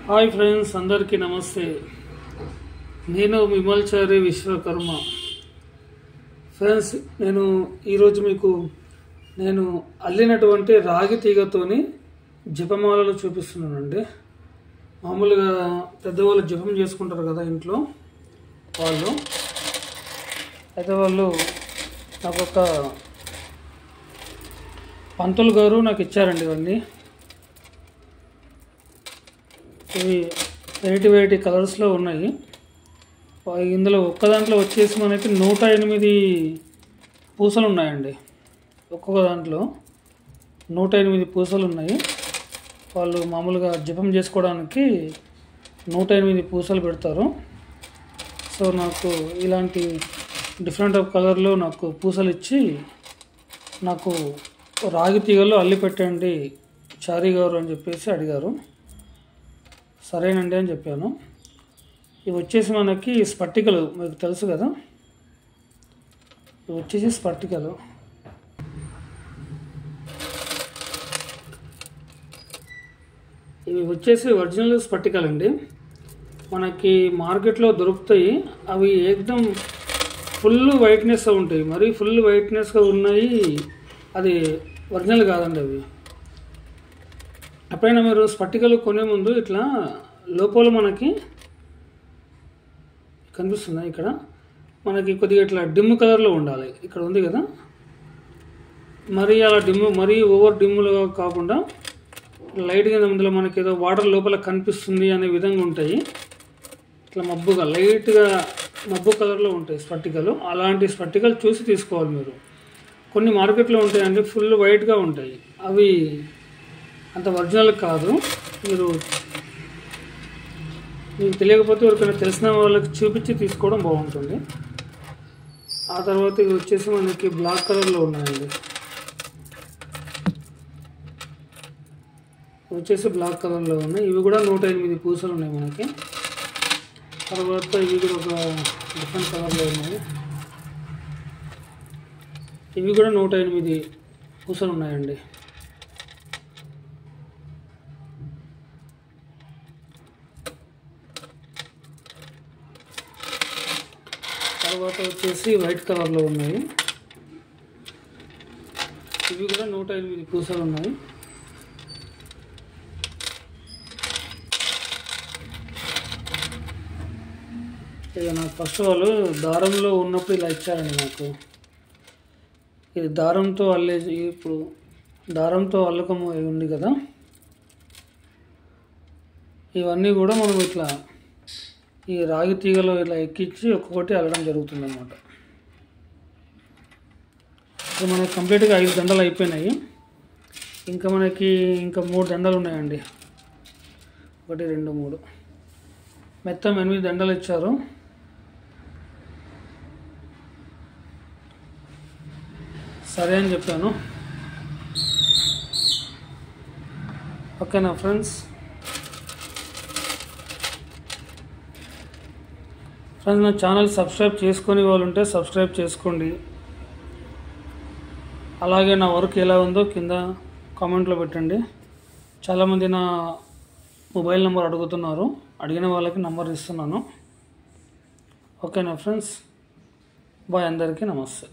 Hi friends, అందరికీ నమస్తే. నేను విమల్చారి విశ్వకర్మ. ఫ్రెండ్స్, నేను ఈరోజు మీకు అల్లినటువంటి రాగి తీగతోని జపమాలలు చూపిస్తున్నానండి. మామూలుగా పెద్దవాళ్ళు జపం చేసుకుంటారు కదా ఇంట్లో వాళ్ళు. అయితే వాళ్ళు నాకు ఒక పంతులు గారు నాకు ఇచ్చారండి. ఇవన్నీ ఇవి వెరైటీ కలర్స్లో ఉన్నాయి. ఇందులో ఒక్క దాంట్లో వచ్చేసి మనకి 108 పూసలు ఉన్నాయండి. ఒక్కొక్క దాంట్లో 108 పూసలు ఉన్నాయి. వాళ్ళు మామూలుగా జపం చేసుకోవడానికి 108 పూసలు పెడతారు. సో నాకు ఇలాంటి డిఫరెంట్ ఆఫ్ కలర్లో నాకు పూసలు ఇచ్చి నాకు రాగి తీగల్లో అల్లి పెట్టండి చారీ గారు అని చెప్పేసి అడిగారు. సరేనండి అని చెప్పాను. ఇవి వచ్చేసి మనకి స్పట్టికలు, మీకు తెలుసు కదా. ఇవి వచ్చేసి స్పట్టికలు. ఇవి వచ్చేసి ఒరిజినల్ స్పట్టికలు అండి. మనకి మార్కెట్లో దొరుకుతాయి. అవి ఏకదం ఫుల్ వైట్నెస్ ఉంటాయి. మరి ఫుల్ వైట్నెస్గా ఉన్నాయి. అది ఒరిజినల్ కాదండి. అవి ఎప్పుడైనా మీరు స్పట్టికలు కొనే ముందు ఇట్లా లోపల మనకి కనిపిస్తుంది, ఇక్కడ మనకి కొద్దిగా ఇట్లా డిమ్ కలర్లో ఉండాలి. ఇక్కడ ఉంది కదా, మరీ అలా మరీ ఓవర్ డిమ్లుగా కాకుండా లైట్గా అందులో మనకి ఏదో వాటర్ లోపల కనిపిస్తుంది అనే విధంగా ఉంటాయి. ఇట్లా మబ్బుగా లైట్గా మబ్బు కలర్లో ఉంటాయి స్పట్టికలు. అలాంటి స్పట్టికలు చూసి తీసుకోవాలి మీరు. కొన్ని మార్కెట్లో ఉంటాయండి, ఫుల్ వైట్గా ఉంటాయి. అవి అంత ఒరిజినల్ కాదు. మీకు తెలియకపోతే ఎవరికైనా తెలిసిన వాళ్ళకి చూపించి తీసుకోవడం బాగుంటుంది. ఆ తర్వాత ఇవి వచ్చేసి మనకి బ్లాక్ కలర్లో ఉన్నాయండి. వచ్చేసి బ్లాక్ కలర్లో ఉన్నాయి. ఇవి కూడా 108 పూసలు ఉన్నాయి మనకి. తర్వాత ఇవి కూడా ఒక డిఫరెంట్ కలర్లో ఉన్నాయి. ఇవి కూడా 108 పూసలు ఉన్నాయండి. తర్వాత వచ్చేసి వైట్ కలర్లో ఉన్నాయి. ఇవి కూడా 108 పూసలు ఉన్నాయి. ఇక నాకు ఫస్ట్ వాళ్ళు దారంలో ఉన్నప్పుడు ఇలా ఇచ్చారండి నాకు. ఇది దారంతో అల్లేసి, ఇప్పుడు దారంతో అల్లకం ఉంది కదా, ఇవన్నీ కూడా మనం ఇట్లా ఈ రాగి తీగలో ఇలా ఎక్కించి ఒక్కొక్కటి అల్లడం జరుగుతుంది అన్నమాట. ఇప్పుడు మనకి కంప్లీట్గా 5 దండలు అయిపోయినాయి. ఇంకా మనకి 3 దండలు ఉన్నాయండి. 1 2 3 మొత్తం 8 దండలు ఇచ్చారు. సరే అని చెప్పాను. ఓకేనా ఫ్రెండ్స్? నా ఛానల్ సబ్స్క్రైబ్ చేసుకొని వాళ్ళు ఉంటే సబ్స్క్రైబ్ చేసుకోండి. అలాగే నా వర్క్ ఎలా ఉందో కింద కామెంట్లో పెట్టండి. చాలామంది నా మొబైల్ నెంబర్ అడుగుతున్నారు. అడిగిన వాళ్ళకి నెంబర్ ఇస్తున్నాను. ఓకేనా ఫ్రెండ్స్? బాయ్, అందరికీ నమస్తే.